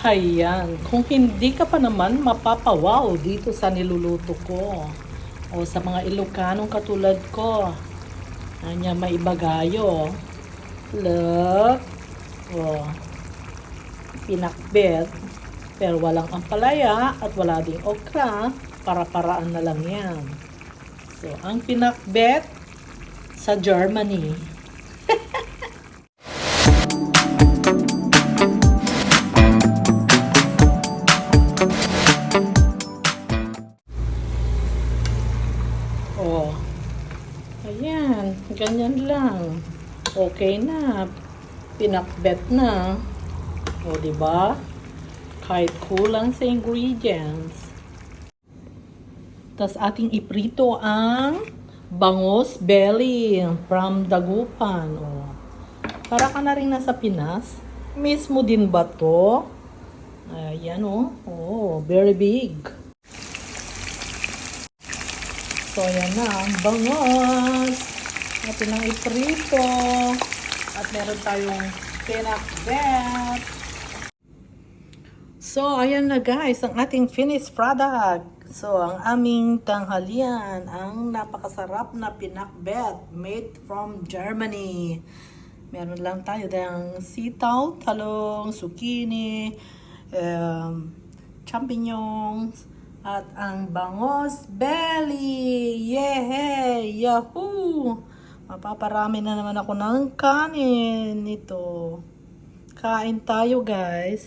Hayan, kung hindi ka pa naman mapapawaw dito sa niluluto ko o sa mga Ilocanong katulad ko, anya may ibagayo. Look, oh, pinakbet, pero walang ampalaya at wala ding okra, para-paraan na lang yan. So, ang pinakbet sa Germany. Oh, ayan, ganyan lang. Okay na, pinakbet na. O, diba? Kahit kulang sa ingredients. Tapos ating iprito ang bangus belly from Dagupan. O, para ka na rin nasa Pinas. Mismo din ba to? Ayan o. Oh, very big. So, ayan na ang bangus. Natin ang iprito. At meron tayong pinakbet. So, ayan na guys, ang ating finished product. So, ang aming tanghalian, ang napakasarap na pinakbet made from Germany. Meron lang tayo ng sitaw, talong, zucchini, champignons, at ang bangus belly. Yehey! Yahoo! Mapaparami na naman ako ng kanin nito. Kain tayo guys.